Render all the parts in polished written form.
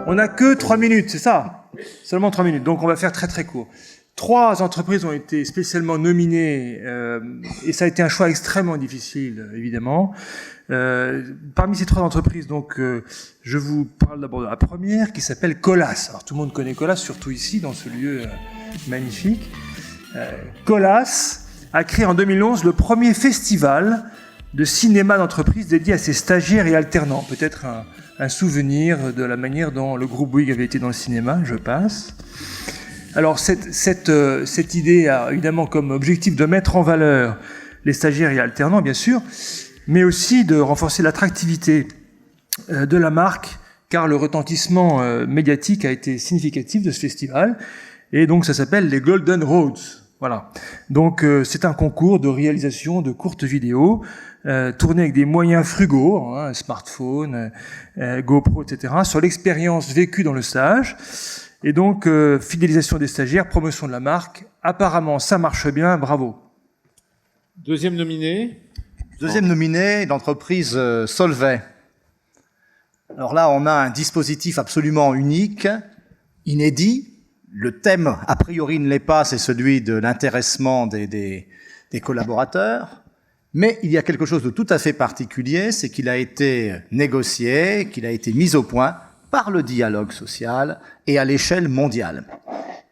On n'a que 3 minutes, c'est ça? Seulement 3 minutes, donc on va faire très très court. 3 entreprises ont été spécialement nominées, et ça a été un choix extrêmement difficile, évidemment. Parmi ces 3 entreprises, donc, je vous parle d'abord de la première, qui s'appelle Colas. Alors tout le monde connaît Colas, surtout ici, dans ce lieu magnifique. Colas a créé en 2011 le premier festival de cinéma d'entreprise dédié à ses stagiaires et alternants. Peut-être un souvenir de la manière dont le groupe Bouygues avait été dans le cinéma, je passe. Alors cette idée a évidemment comme objectif de mettre en valeur les stagiaires et alternants, bien sûr, mais aussi de renforcer l'attractivité de la marque, car le retentissement médiatique a été significatif de ce festival, et donc ça s'appelle les Golden Roads. Voilà. Donc c'est un concours de réalisation de courtes vidéos tournées avec des moyens frugaux, hein, smartphone, GoPro, etc., sur l'expérience vécue dans le stage. Et donc fidélisation des stagiaires, promotion de la marque. Apparemment, ça marche bien. Bravo. Deuxième nominé. Deuxième nominé, l'entreprise Solvay. Alors là, on a un dispositif absolument unique, inédit. Le thème, a priori, ne l'est pas, c'est celui de l'intéressement des collaborateurs. Mais il y a quelque chose de tout à fait particulier, c'est qu'il a été négocié, qu'il a été mis au point par le dialogue social et à l'échelle mondiale.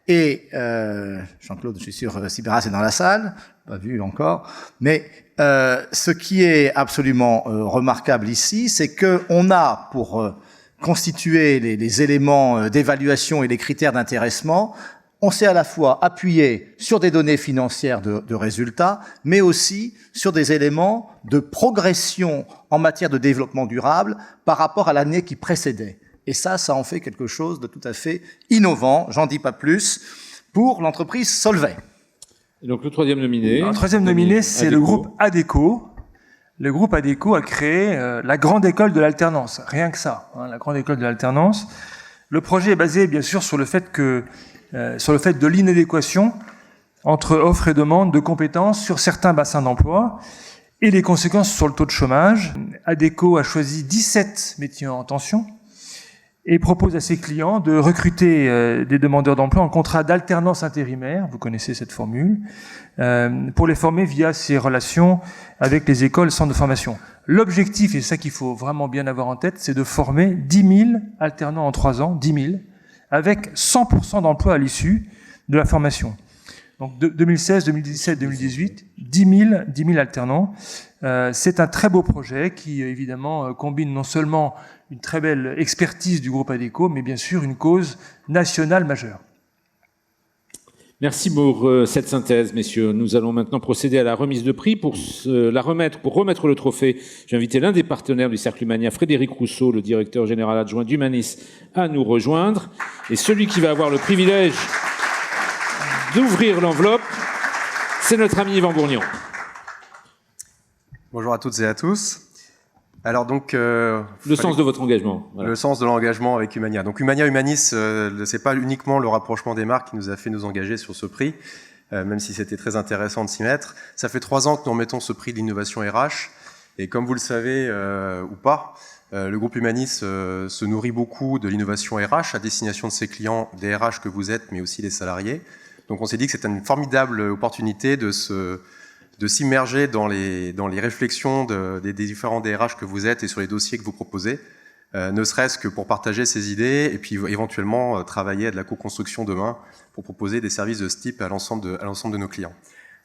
Et Jean-Claude, je suis sûr, Sibéras est dans la salle, pas vu encore, mais ce qui est absolument remarquable ici, c'est qu'on a pour constituer les éléments d'évaluation et les critères d'intéressement, on s'est à la fois appuyé sur des données financières de résultats, mais aussi sur des éléments de progression en matière de développement durable par rapport à l'année qui précédait. Et ça en fait quelque chose de tout à fait innovant, j'en dis pas plus, pour l'entreprise Solvay. Et donc le troisième nominé. Le troisième nominé, c'est le groupe Adecco. Le groupe Adecco a créé la grande école de l'alternance, rien que ça, hein, la grande école de l'alternance. Le projet est basé bien sûr sur le fait de l'inadéquation entre offre et demande de compétences sur certains bassins d'emploi et les conséquences sur le taux de chômage. Adecco a choisi 17 métiers en tension et propose à ses clients de recruter des demandeurs d'emploi en contrat d'alternance intérimaire, vous connaissez cette formule, pour les former via ses relations avec les écoles, centres de formation. L'objectif, et c'est ça qu'il faut vraiment bien avoir en tête, c'est de former 10 000 alternants en 3 ans, 10 000, avec 100% d'emploi à l'issue de la formation. Donc 2016, 2017, 2018, 10 000 alternants. C'est un très beau projet qui, évidemment, combine non seulement une très belle expertise du groupe Adecco, mais bien sûr une cause nationale majeure. Merci pour cette synthèse, messieurs. Nous allons maintenant procéder à la remise de prix. Pour remettre le trophée, j'ai invité l'un des partenaires du Cercle Humania, Frédéric Rousseau, le directeur général adjoint d'Humanis, à nous rejoindre. Et celui qui va avoir le privilège d'ouvrir l'enveloppe, c'est notre ami Yvan Bourgnon. Bonjour à toutes et à tous. Alors donc, le sens de votre engagement. Voilà. Le sens de l'engagement avec Humania. Donc Humania Humanis, c'est pas uniquement le rapprochement des marques qui nous a fait nous engager sur ce prix, même si c'était très intéressant de s'y mettre. Ça fait 3 ans que nous remettons ce prix de l'innovation RH, et comme vous le savez ou pas, le groupe Humanis se nourrit beaucoup de l'innovation RH à destination de ses clients, des RH que vous êtes, mais aussi des salariés. Donc on s'est dit que c'était une formidable opportunité de s'immerger dans les réflexions des différents DRH que vous êtes et sur les dossiers que vous proposez, ne serait-ce que pour partager ces idées et puis éventuellement travailler à de la co-construction demain pour proposer des services de ce type à l'ensemble de nos clients.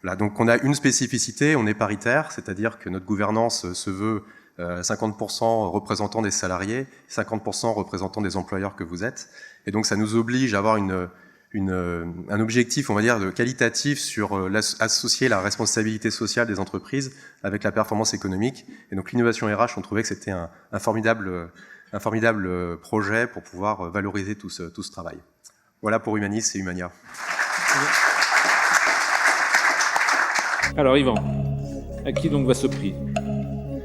Voilà, donc on a une spécificité, on est paritaire, c'est-à-dire que notre gouvernance se veut 50% représentant des salariés, 50% représentant des employeurs que vous êtes, et donc ça nous oblige à avoir un objectif, on va dire, qualitatif sur associer la responsabilité sociale des entreprises avec la performance économique. Et donc l'innovation RH, on trouvait que c'était un formidable projet pour pouvoir valoriser tout ce travail. Voilà pour Humanis et Humania. Alors Yvan, à qui donc va ce prix ?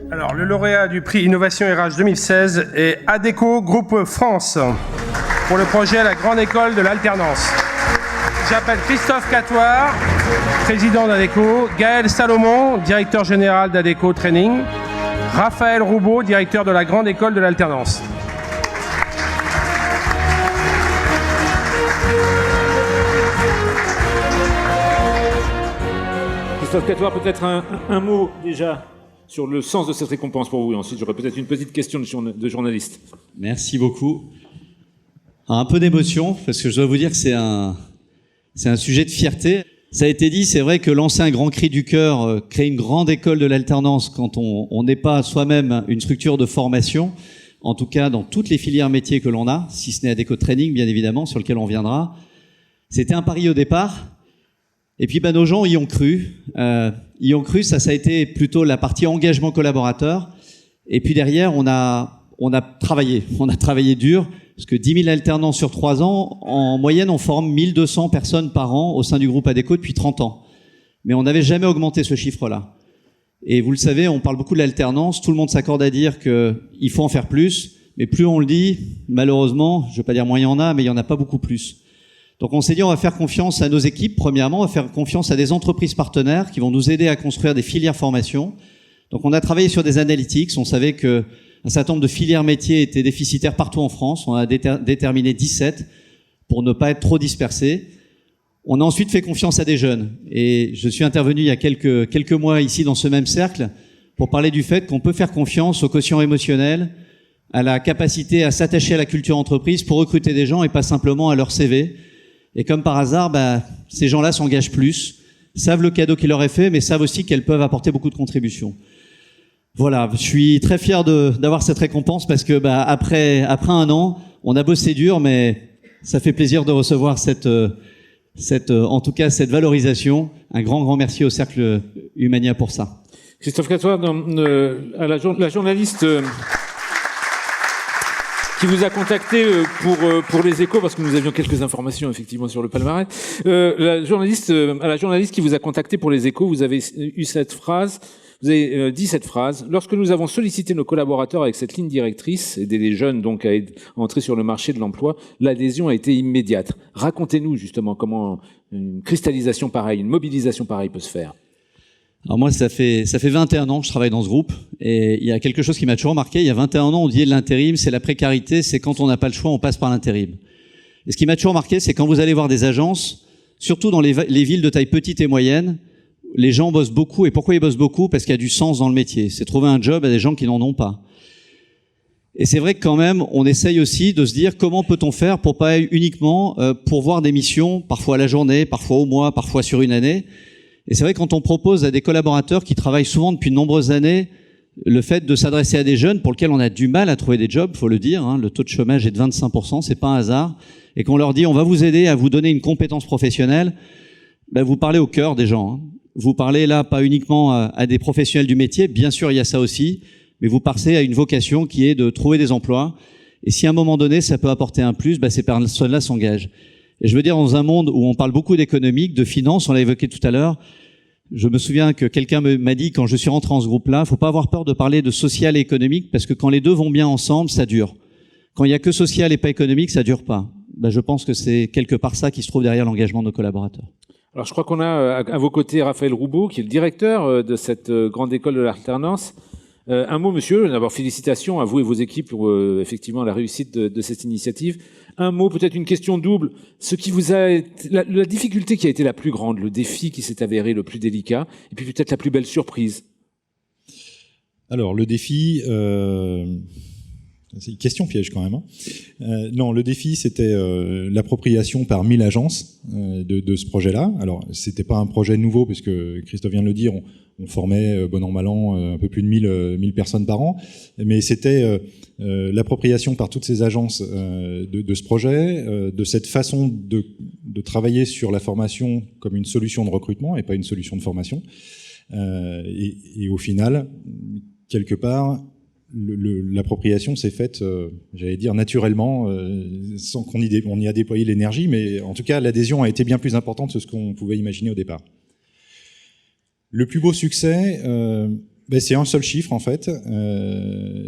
Alors le lauréat du prix Innovation RH 2016 est Adecco Groupe France, pour le projet La Grande École de l'Alternance. J'appelle Christophe Catoire, président d'Adecco, Gaël Salomon, directeur général d'Adecco Training, Raphaël Roubaud, directeur de la Grande École de l'Alternance. Christophe Catoire, peut-être un mot déjà sur le sens de cette récompense pour vous. Et ensuite, j'aurai peut-être une petite question de journaliste. Merci beaucoup. Un peu d'émotion, parce que je dois vous dire que c'est un sujet de fierté. Ça a été dit, c'est vrai que lancer un grand cri du cœur, créer une grande école de l'alternance quand on n'est pas soi-même une structure de formation, en tout cas dans toutes les filières métiers que l'on a, si ce n'est Adecco Training, bien évidemment, sur lequel on viendra. C'était un pari au départ. Et puis, nos gens y ont cru. Ça a été plutôt la partie engagement collaborateur. Et puis derrière, on a travaillé dur, parce que 10 000 alternants sur 3 ans, en moyenne, on forme 1200 personnes par an au sein du groupe Adecco depuis 30 ans. Mais on n'avait jamais augmenté ce chiffre-là. Et vous le savez, on parle beaucoup de l'alternance. Tout le monde s'accorde à dire qu'il faut en faire plus. Mais plus on le dit, malheureusement, je ne vais pas dire moins il y en a, mais il n'y en a pas beaucoup plus. Donc on s'est dit, on va faire confiance à nos équipes, premièrement, on va faire confiance à des entreprises partenaires qui vont nous aider à construire des filières formation. Donc on a travaillé sur des analytics, on savait qu'un certain nombre de filières métiers étaient déficitaires partout en France, on a déterminé 17 pour ne pas être trop dispersés. On a ensuite fait confiance à des jeunes, et je suis intervenu il y a quelques mois ici dans ce même cercle pour parler du fait qu'on peut faire confiance au quotient émotionnel, à la capacité à s'attacher à la culture entreprise pour recruter des gens et pas simplement à leur CV. Et comme par hasard, ces gens-là s'engagent plus, savent le cadeau qu'il leur est fait, mais savent aussi qu'elles peuvent apporter beaucoup de contributions. Voilà, je suis très fier d'avoir cette récompense parce que après un an, on a bossé dur, mais ça fait plaisir de recevoir en tout cas cette valorisation. Un grand merci au Cercle Humania pour ça. Christophe Catoire, la journaliste qui vous a contacté pour les Échos, parce que nous avions quelques informations effectivement sur le palmarès. À la journaliste qui vous a contacté pour les Échos, vous avez eu cette phrase. Vous avez dit cette phrase: lorsque nous avons sollicité nos collaborateurs avec cette ligne directrice, aider les jeunes donc à entrer sur le marché de l'emploi, l'adhésion a été immédiate. Racontez-nous justement comment une cristallisation pareille, une mobilisation pareille peut se faire. Alors moi, ça fait 21 ans que je travaille dans ce groupe, et il y a quelque chose qui m'a toujours marqué. Il y a 21 ans, on disait l'intérim, c'est la précarité, c'est quand on n'a pas le choix, on passe par l'intérim. Et ce qui m'a toujours marqué, c'est quand vous allez voir des agences, surtout dans les villes de taille petite et moyenne, les gens bossent beaucoup. Et pourquoi ils bossent beaucoup? Parce qu'il y a du sens dans le métier. C'est trouver un job à des gens qui n'en ont pas. Et c'est vrai que quand même, on essaye aussi de se dire comment peut-on faire pour pas uniquement pourvoir des missions, parfois à la journée, parfois au mois, parfois sur une année. Et c'est vrai que quand on propose à des collaborateurs qui travaillent souvent depuis de nombreuses années le fait de s'adresser à des jeunes pour lesquels on a du mal à trouver des jobs, faut le dire, hein, le taux de chômage est de 25%, c'est pas un hasard, et qu'on leur dit on va vous aider à vous donner une compétence professionnelle, vous parlez au cœur des gens. Hein. Vous parlez là pas uniquement à des professionnels du métier, bien sûr il y a ça aussi, mais vous parlez à une vocation qui est de trouver des emplois. Et si à un moment donné ça peut apporter un plus, ces personnes-là s'engagent. Et je veux dire, dans un monde où on parle beaucoup d'économique, de finance, on l'a évoqué tout à l'heure, je me souviens que quelqu'un m'a dit quand je suis rentré en ce groupe-là, faut pas avoir peur de parler de social et économique, parce que quand les deux vont bien ensemble, ça dure. Quand il y a que social et pas économique, ça dure pas. Je pense que c'est quelque part ça qui se trouve derrière l'engagement de nos collaborateurs. Alors, je crois qu'on a à vos côtés Raphaël Roubaud, qui est le directeur de cette grande école de l'alternance. Un mot, monsieur. D'abord, félicitations à vous et vos équipes pour effectivement la réussite de cette initiative. Un mot, peut-être une question double. Ce qui vous a la difficulté qui a été la plus grande, le défi qui s'est avéré le plus délicat, et puis peut-être la plus belle surprise. Alors, le défi... C'est une question piège quand même. Hein. Non, le défi, c'était l'appropriation par 1000 agences de ce projet-là. Alors, c'était pas un projet nouveau, puisque Christophe vient de le dire, on formait, bon an, mal an, un peu plus de 1000 personnes par an. Mais c'était l'appropriation par toutes ces agences de ce projet, de cette façon de travailler sur la formation comme une solution de recrutement et pas une solution de formation. Et au final, quelque part... L'appropriation s'est faite, j'allais dire, naturellement, sans qu'on y a déployé l'énergie, mais en tout cas, l'adhésion a été bien plus importante que ce qu'on pouvait imaginer au départ. Le plus beau succès, c'est un seul chiffre, en fait,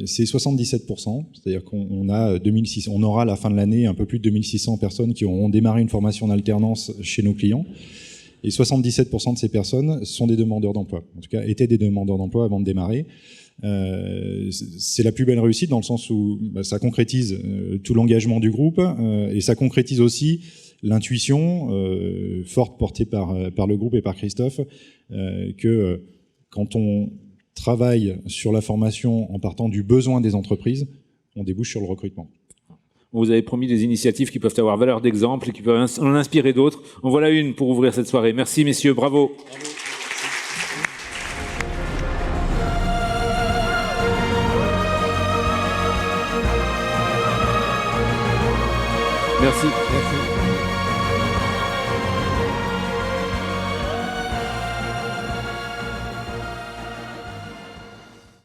c'est 77%, c'est-à-dire qu'on aura à la fin de l'année un peu plus de 2600 personnes qui auront démarré une formation en alternance chez nos clients, et 77% de ces personnes sont des demandeurs d'emploi, en tout cas étaient des demandeurs d'emploi avant de démarrer. C'est la plus belle réussite dans le sens où ça concrétise tout l'engagement du groupe et ça concrétise aussi l'intuition forte portée par le groupe et par Christophe que quand on travaille sur la formation en partant du besoin des entreprises, on débouche sur le recrutement. Vous avez promis des initiatives qui peuvent avoir valeur d'exemple et qui peuvent en inspirer d'autres. En voilà une pour ouvrir cette soirée. Merci messieurs, bravo. Merci.